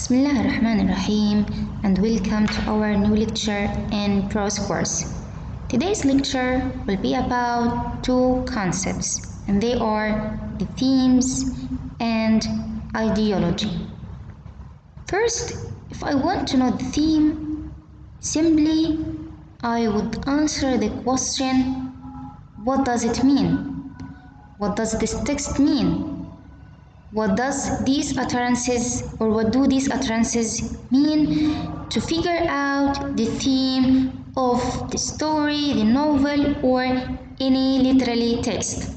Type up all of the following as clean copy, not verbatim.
Bismillah ar-Rahman ar-Rahim, and welcome to our new lecture in prose course. Today's lecture will be about two concepts, and they are the themes and ideology. First, if I want to know the theme, simply I would answer the question, what does it mean? What does this text mean? What does these utterances, or what do these utterances mean, to figure out the theme of the story, the novel, or any literary text.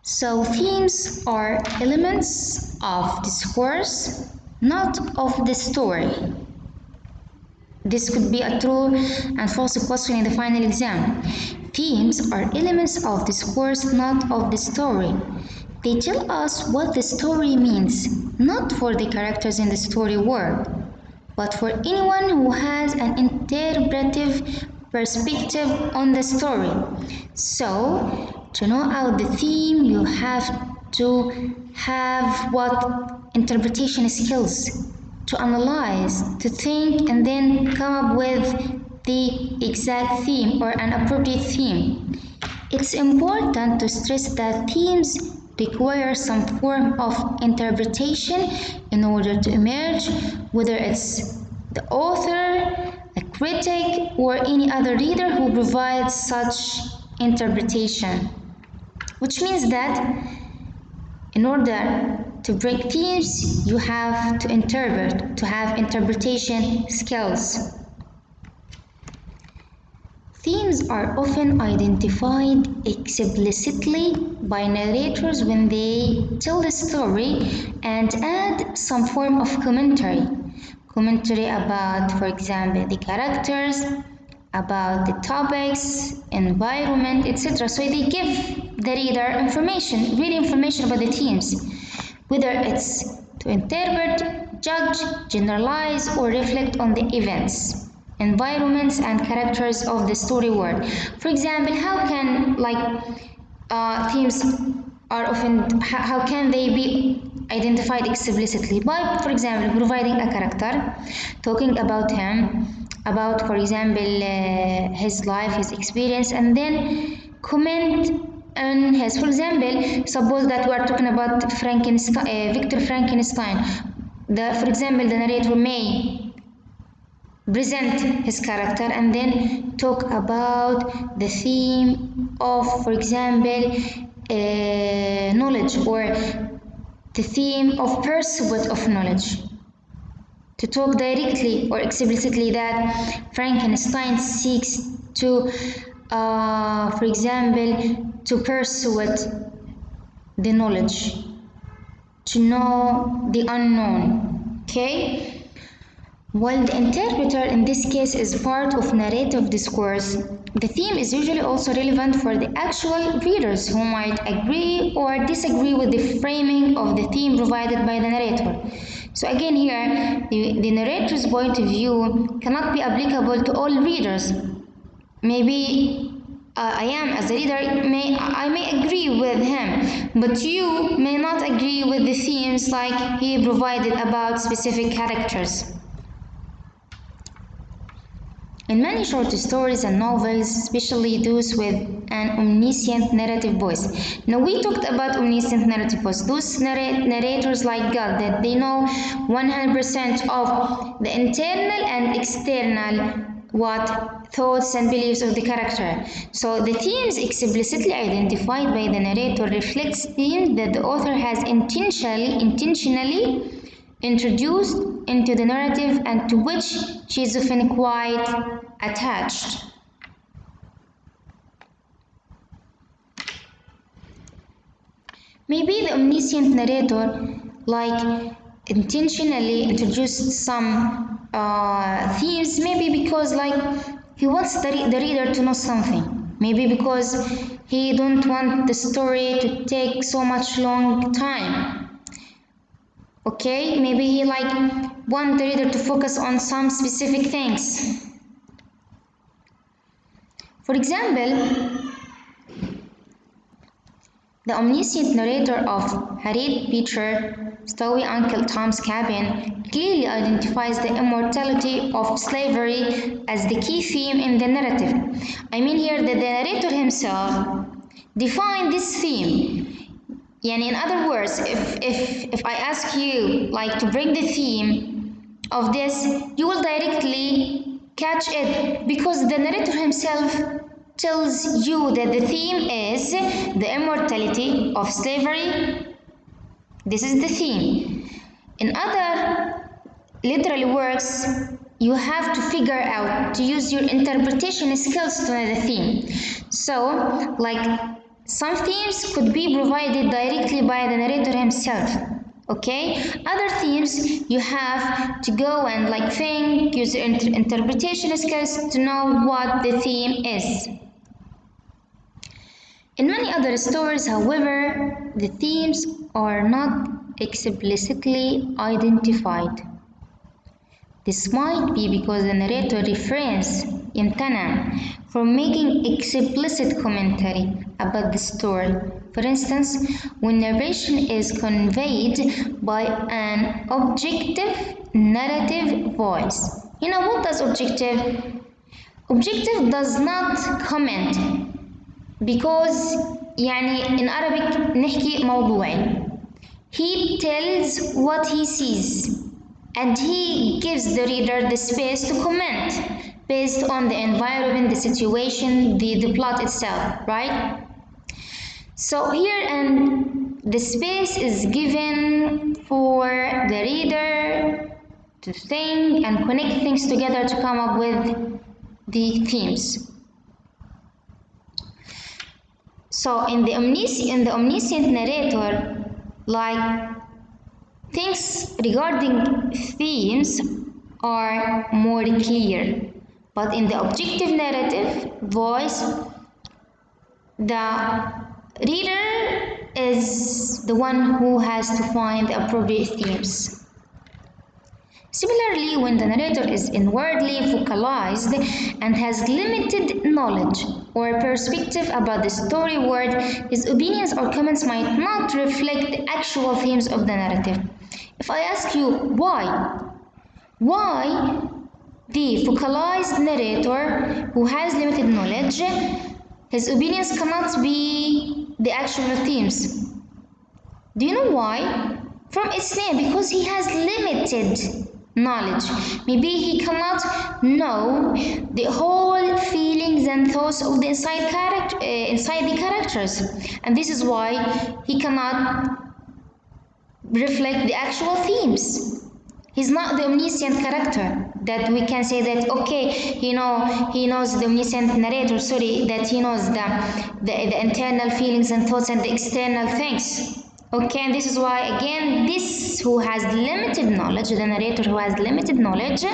So themes are elements of discourse, not of the story. This could be a true and false question in the final exam. Themes are elements of discourse, not of the story. They tell us what the story means, not for the characters in the story world, but for anyone who has an interpretive perspective on the story. So, to know out the theme, you have to have what interpretation skills, to analyze, to think, and then come up with the exact theme or an appropriate theme. It's important to stress that themes require some form of interpretation in order to emerge, whether it's the author, a critic, or any other reader who provides such interpretation. Which means that in order to break themes, you have to interpret, to have interpretation skills. Themes are often identified explicitly by narrators when they tell the story and add some form of commentary. Commentary about, for example, the characters, about the topics, environment, etc. So they give the reader information, real information about the themes, whether it's to interpret, judge, generalize, or reflect on the events, environments, and characters of the story world. For example, how can themes are often, how can they be identified explicitly? By, for example, providing a character, talking about him, about, for example, his life, his experience, and then comment on his. For example, suppose that we are talking about Frankenstein, Victor Frankenstein. For example, the narrator may present his character and then talk about the theme of, for example, knowledge, or the theme of pursuit of knowledge. To talk directly or explicitly that Frankenstein seeks to, for example, to pursue the knowledge, to know the unknown. Okay? While the interpreter in this case is part of narrative discourse, the theme is usually also relevant for the actual readers who might agree or disagree with the framing of the theme provided by the narrator. So again here, the narrator's point of view cannot be applicable to all readers. Maybe I am, as a reader, I may agree with him, but you may not agree with the themes like he provided about specific characters. In many short stories and novels, especially those with an omniscient narrative voice. Now we talked about omniscient narrative voice. Those narrators like God, that they know 100% of the internal and external thoughts and beliefs of the character. So the themes explicitly identified by the narrator reflects themes that the author has intentionally introduced into the narrative and to which she is often quite attached. Maybe the omniscient narrator intentionally introduced some themes, maybe because he wants the reader to know something, maybe because he don't want the story to take so much long time. Okay, maybe he want the reader to focus on some specific things. For example, The omniscient narrator of Harriet Beecher Stowe Uncle Tom's Cabin clearly identifies the immortality of slavery as the key theme in the narrative. I mean here that the narrator himself defined this theme. Yani in other words, if I ask you like to bring the theme of this, you will directly catch it because the narrator himself tells you that the theme is the immortality of slavery. This is the theme. In other literary works, you have to figure out to use your interpretation skills to know the theme. So, like some themes could be provided directly by the narrator himself. Okay, other themes you have to go and like think, use your interpretation skills to know what the theme is. In many other stories, however, the themes are not explicitly identified. This might be because the narrator refrains يمتنع from making explicit commentary about the story. For instance, when narration is conveyed by an objective narrative voice. You know what does objective? Objective does not comment because يعني in Arabic نحكي موضوعي. He tells what he sees and he gives the reader the space to comment based on the environment, the situation, the plot itself, right? So here and the space is given for the reader to think and connect things together to come up with the themes. So in the omniscient narrator, like things regarding themes are more clear, but in the objective narrative voice, the reader is the one who has to find the appropriate themes. Similarly, when the narrator is inwardly focalized and has limited knowledge or perspective about the story world, his opinions or comments might not reflect the actual themes of the narrative. If I ask you why the focalized narrator who has limited knowledge, his opinions cannot be the actual themes? Do you know why? From its name, because he has limited knowledge. Maybe he cannot know the whole feelings and thoughts of the inside the characters, and this is why he cannot reflect the actual themes. He's not the omniscient character that we can say that okay, he knows the omniscient narrator, that he knows the internal feelings and thoughts and the external things. Okay, and this is why again this who has limited knowledge, the narrator who has limited knowledge,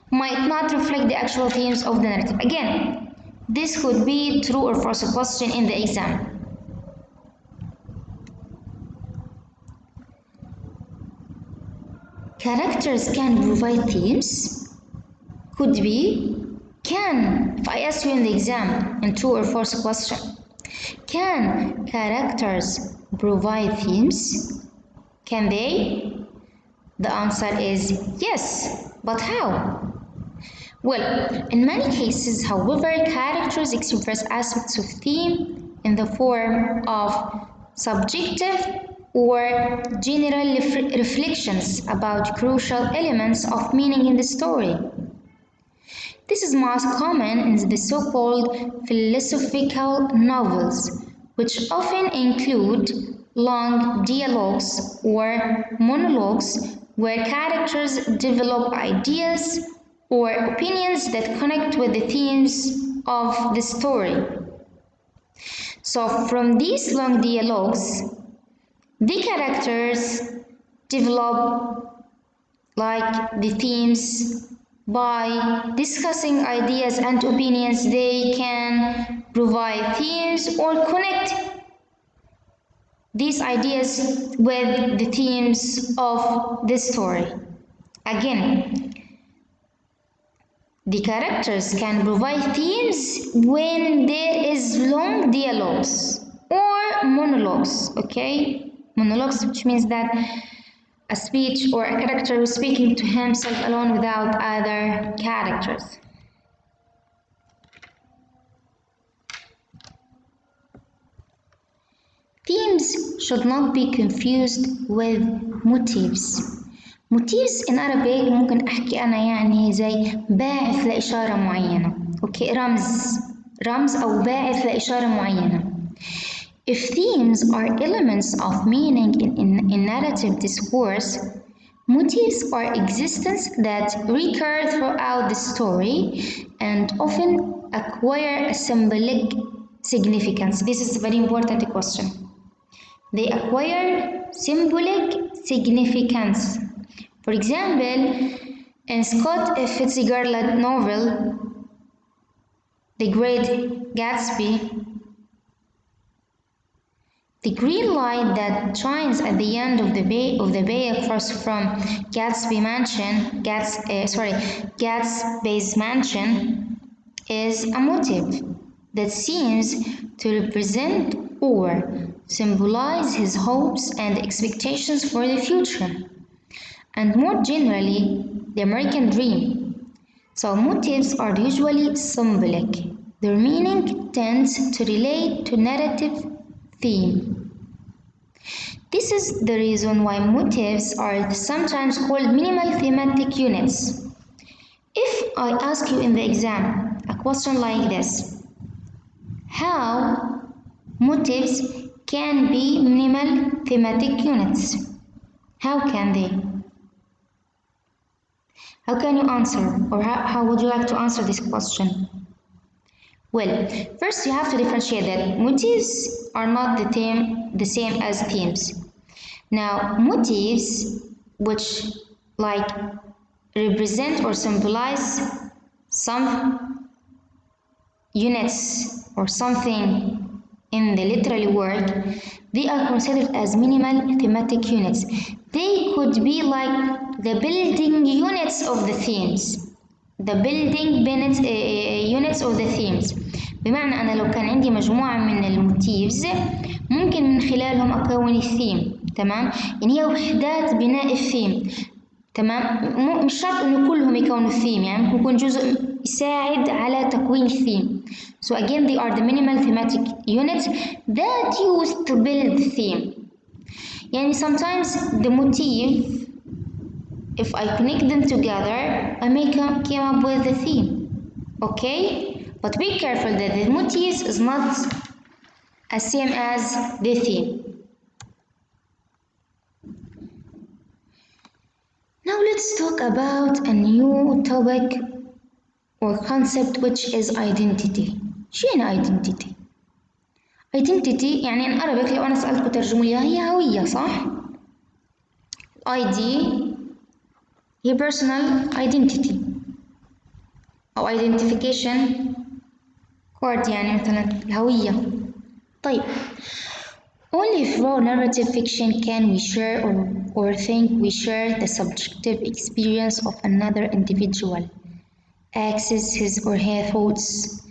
might not reflect the actual themes of the narrative. Again, this could be true or false question in the exam. Characters can provide themes? Could be. Can. If I ask you in the exam in true or false question, can characters provide themes? Can they? The answer is yes, but how? Well, in many cases, however, characters express aspects of theme in the form of subjective or general reflections about crucial elements of meaning in the story. This is most common in the so-called philosophical novels, which often include long dialogues or monologues where characters develop ideas or opinions that connect with the themes of the story. So from these long dialogues, the characters develop like the themes by discussing ideas and opinions. They can provide themes or connect these ideas with the themes of the story. Again, the characters can provide themes when there is long dialogues or monologues, okay? Monologues, which means that a speech or a character who's speaking to himself alone without other characters. Themes should not be confused with motifs. motifs in Arabic ممكن أحكي أنا يعني زي باعث لإشارة معينة. أوكي، رمز أو باعث لإشارة معينة. If themes are elements of meaning in narrative discourse, motifs are existence that recur throughout the story and often acquire a symbolic significance. This is a very important question. They acquire symbolic significance. For example, in Scott Fitzgerald novel, The Great Gatsby, the green light that shines at the end of the bay across from Gatsby's mansion is a motive that seems to represent or symbolize his hopes and expectations for the future, and more generally, the American dream. So motifs are usually symbolic. Their meaning tends to relate to narrative theme. This is the reason why motifs are sometimes called minimal thematic units. If I ask you in the exam a question like this, how motifs can be minimal thematic units? How can they? How can you answer, or how would you like to answer this question? Well, first you have to differentiate that motifs are not the same as themes. Now, motifs which like represent or symbolize some units or something in the literary word, they are considered as minimal thematic units. They could be like the building units of the themes. The building units of the themes. بمعنى أنا لو كان عندي مجموعة من الموتيفز ممكن من خلالهم أكون الثيم، تمام؟ يعني هي وحدات بناء الثيم، تمام؟ مش شرط إنه كلهم يكونوا الثيم، يعني ممكن يكون جزء يساعد على تكوين الثيم. So again, they are the minimal thematic units that used to build the theme. يعني sometimes the motif, if I connect them together, I may come up with the theme. Okay? But be careful that the motifs is not as same as the theme. Now let's talk about a new topic or concept, which is identity. شو يعني identity؟ identity يعني in Arabic لو أنا سألتكم ترجموا لي هي هوية، صح؟ ID هي personal identity أو identification card، يعني مثلا الهوية. طيب only through narrative fiction can we share or think we share the subjective experience of another individual, access his or her thoughts,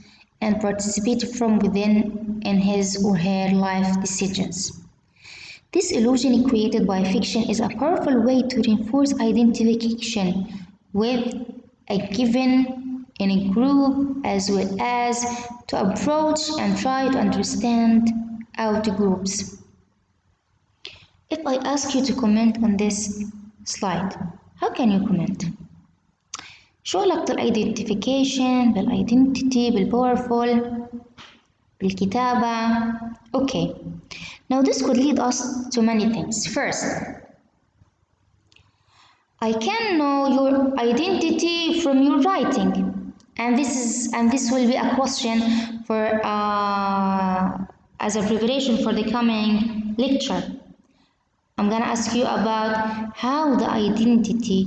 and participate from within in his or her life decisions. This illusion created by fiction is a powerful way to reinforce identification with a given in a group, as well as to approach and try to understand out groups. If I ask you to comment on this slide, how can you comment? شو علاقة الايدنتيفيكيشن بالايدنتيتي بالباورفول بالكتابة؟ Okay. Now this could lead us to many things. First, I can know your identity from your writing, and this will be a question for as a preparation for the coming lecture. I'm gonna ask you about how the identity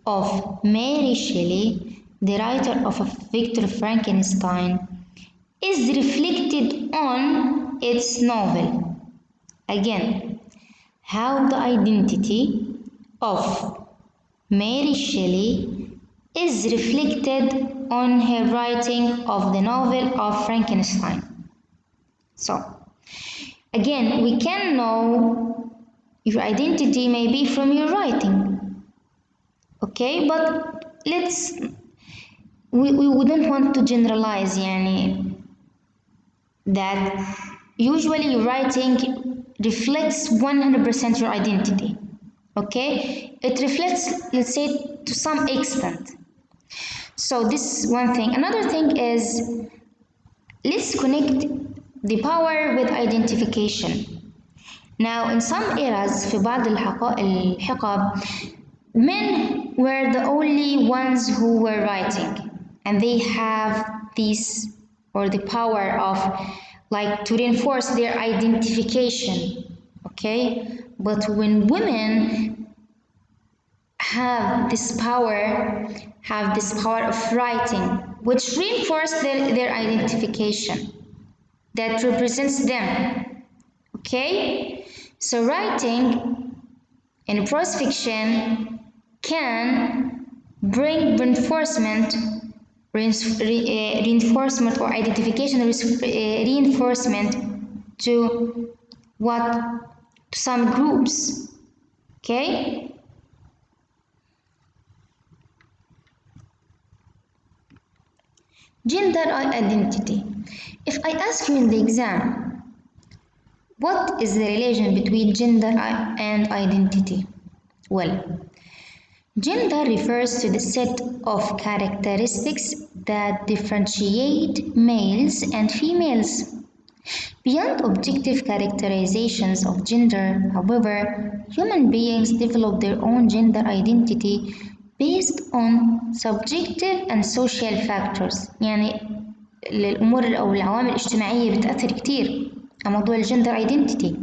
of Mary Shelley, the writer of Victor Frankenstein, is reflected on its novel. Again, how the identity of Mary Shelley is reflected on her writing of the novel of Frankenstein. So, again, we can know your identity maybe from your writing. Okay, but we wouldn't want to generalize يعني that usually your writing reflects 100% your identity. Okay, it reflects, let's say, to some extent. So this is one thing. Another thing is, let's connect the power with identification. Now in some eras في بعض الحقب men were the only ones who were writing, and they have this or the power of like to reinforce their identification. Okay, but when women have this power of writing, which reinforce their identification that represents them. Okay, so writing in prose fiction can bring reinforcement or identification reinforcement to some groups. Okay, gender identity. If I ask you in the exam, what is the relation between gender and identity? Well, gender refers to the set of characteristics that differentiate males and females. Beyond objective characterizations of gender, however, human beings develop their own gender identity based on subjective and social factors. يعني الأمور أو العوامل الاجتماعية بتأثر كتير على موضوع الجندر identity.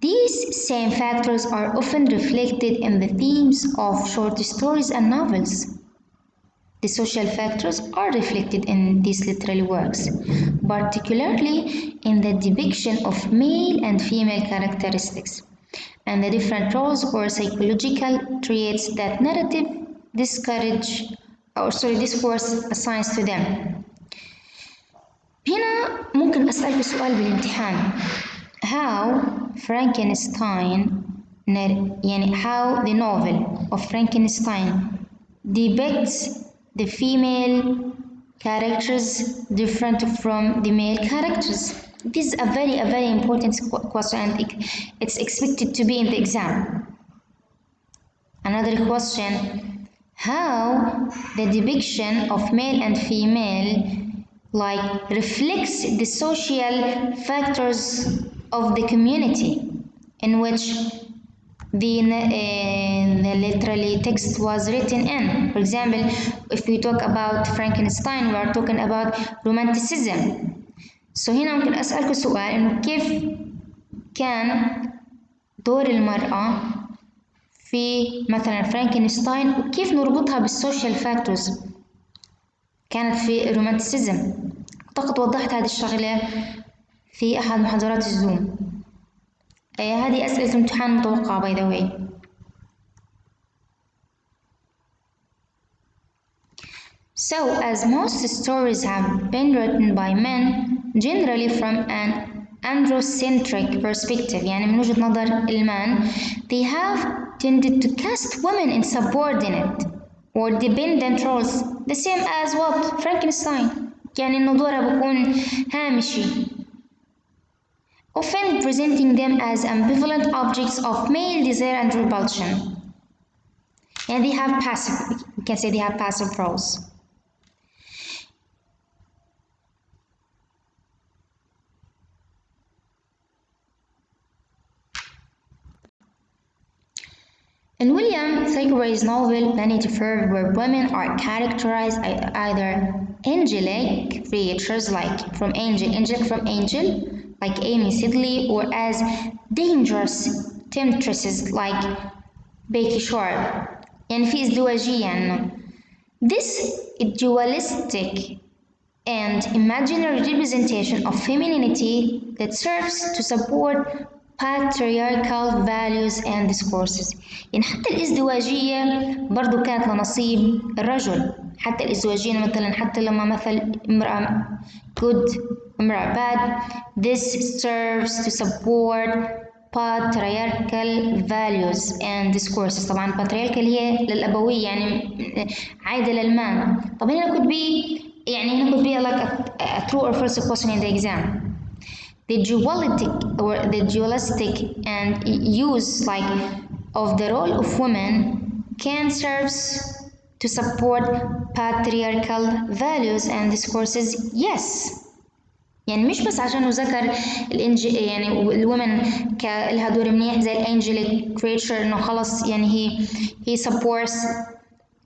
These same factors are often reflected in the themes of short stories and novels. The social factors are reflected in these literary works, particularly in the depiction of male and female characteristics, and the different roles or psychological traits that narrative discourse assigns to them. هنا ممكن أسألك سؤال بالامتحان. How Frankenstein يعني how the novel of Frankenstein depicts the female characters different from the male characters. This is a very important question, and it's expected to be in the exam. Another question, how the depiction of male and female reflects the social factors of the community in which the literary text was written in. For example, if we talk about Frankenstein, we are talking about romanticism. So هنا ممكن أسألك سؤال إنه كيف كان دور المرأة في مثلا فرانكنشتاين وكيف نربطها بالسوشيال فاكتورز كانت في الرومانتيسيزم. أعتقد وضحت هذه الشغلة في أحد محاضرات الزوم. هذه أسئلة امتحان متوقعة by the way. So, as most stories have been written by men, generally from an androcentric perspective, يعني من وجهة نظر المان, they have tended to cast women in subordinate or dependent roles, the same as what? Frankenstein. يعني إنه دورها بيكون هامشي. Often presenting them as ambivalent objects of male desire and repulsion. And they have passive, we can say they have passive roles. In William Thackeray's novel Vanity Fair, where women are characterized either angelic creatures like from Angel, like Amy Sidley, or as dangerous temptresses like Becky Sharp. يعني في ازدواجية عنه. This dualistic and imaginary representation of femininity that serves to support patriarchal values and discourses. يعني حتى الازدواجية برضو كانت لنصيب الرجل. حتى الازدواجية مثلا، حتى لما مثل امرأة good امرأة bad. This serves to support patriarchal values and discourses. طبعا patriarchal هي للأبوية يعني عايدة للمان. طب هنا could be يعني هنا could be like a true or false question in the exam. The dualistic and use like of the role of women can serve to support patriarchal values and discourses. Yes. يعني مش بس عشان ذكر يعني الومن لها دور منيح زي الانجليك creature انه خلص يعني he supports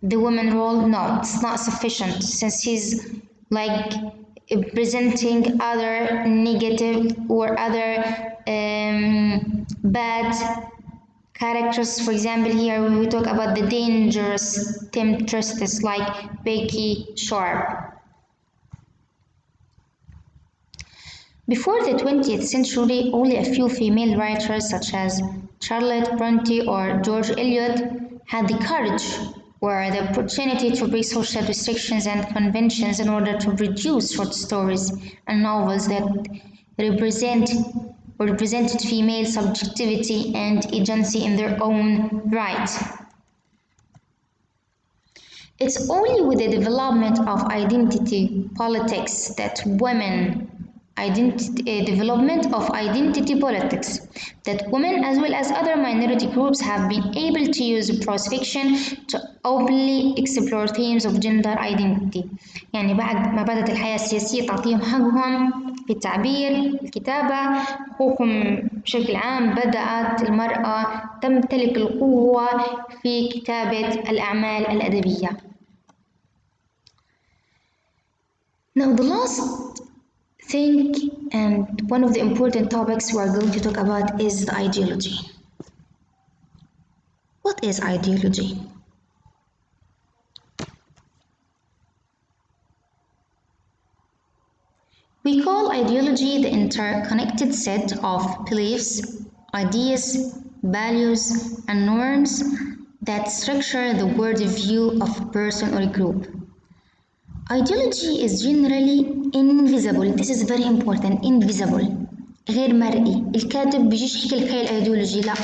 the woman role. No, it's not sufficient since he's like presenting other negative or other bad characters. For example, here we talk about the dangerous temptresses like Becky Sharp. Before the 20th century, only a few female writers such as Charlotte Bronte or George Eliot had the courage or the opportunity to break social restrictions and conventions in order to produce short stories and novels that represented female subjectivity and agency in their own right. It's only with the development of identity politics that development of identity politics that women as well as other minority groups have been able to use prose fiction to openly explore themes of gender identity. يعني بعد ما بدأت الحياة السياسية تعطيهم حقهم في التعبير، الكتابة، حقوقهم بشكل عام، بدأت المرأة تمتلك القوة في كتابة الأعمال الأدبية. Now the last thing and one of the important topics we are going to talk about is the ideology. What is ideology? We call ideology the interconnected set of beliefs, ideas, values, and norms that structure the worldview of a person or a group. Ideology is generally invisible. This is very important. Invisible. غير مرئي. الكاتب بيجيش يحكي لك هاي الأيديولوجي، لا.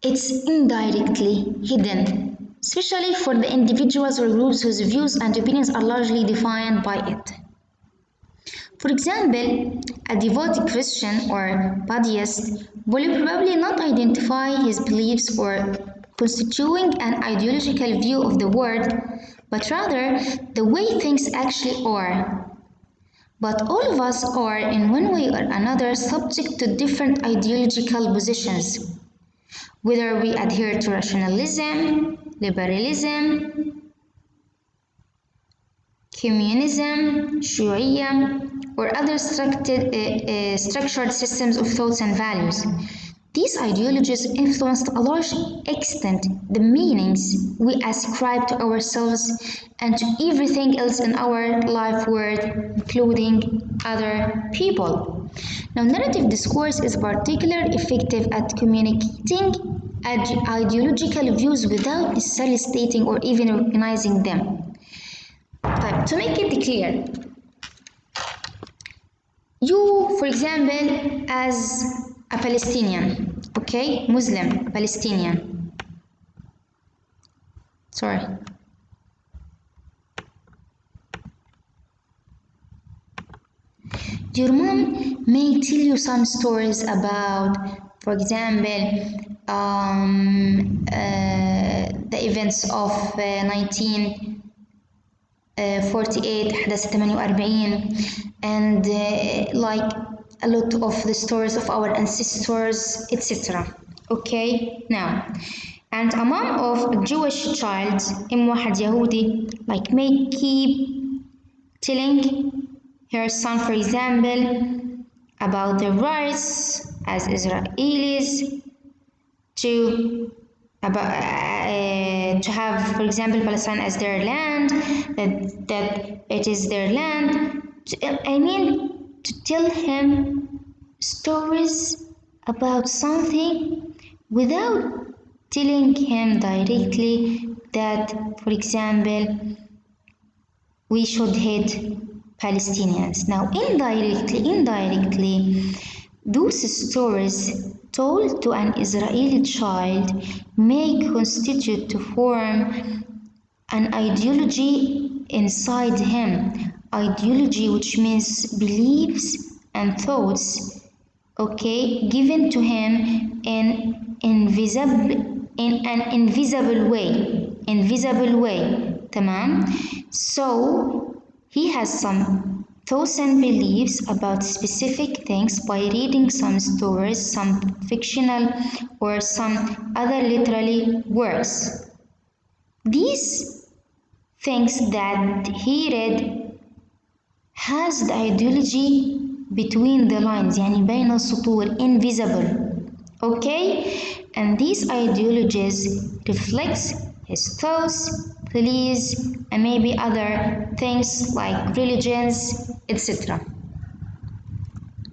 It's indirectly hidden, especially for the individuals or groups whose views and opinions are largely defined by it. For example, a devout Christian or Buddhist will probably not identify his beliefs or constituting an ideological view of the world, but rather the way things actually are. But all of us are, in one way or another, subject to different ideological positions, whether we adhere to rationalism, liberalism, communism, Shu'iyya, or other structured systems of thoughts and values. These ideologies influence to a large extent the meanings we ascribe to ourselves and to everything else in our life world, including other people. Now, narrative discourse is particularly effective at communicating ideological views without necessarily stating or even recognizing them. To make it clear, you, for example, as a Palestinian, okay, Muslim, Palestinian. Sorry. Your mom may tell you some stories about, for example, the events of 1948 حدث 48 and like a lot of the stories of our ancestors, etc. Okay, now, and a mom of a Jewish child, واحد يهودي, like may keep telling her son, for example, about their rights as Israelis to have, for example, Palestine as their land, that it is their land. I mean, to tell him stories about something without telling him directly that, for example, we should hate Palestinians. Now, indirectly, those stories told to an Israeli child may constitute to form an ideology inside him. Ideology, which means beliefs and thoughts, okay, given to him in an invisible way. تمام. So he has some thoughts and beliefs about specific things by reading some stories, some fictional or some other literary works. These things that he read has the ideology between the lines, يعني بين السطور, invisible. Okay? And these ideologies reflects his thoughts, beliefs, and maybe other things like religions, etc.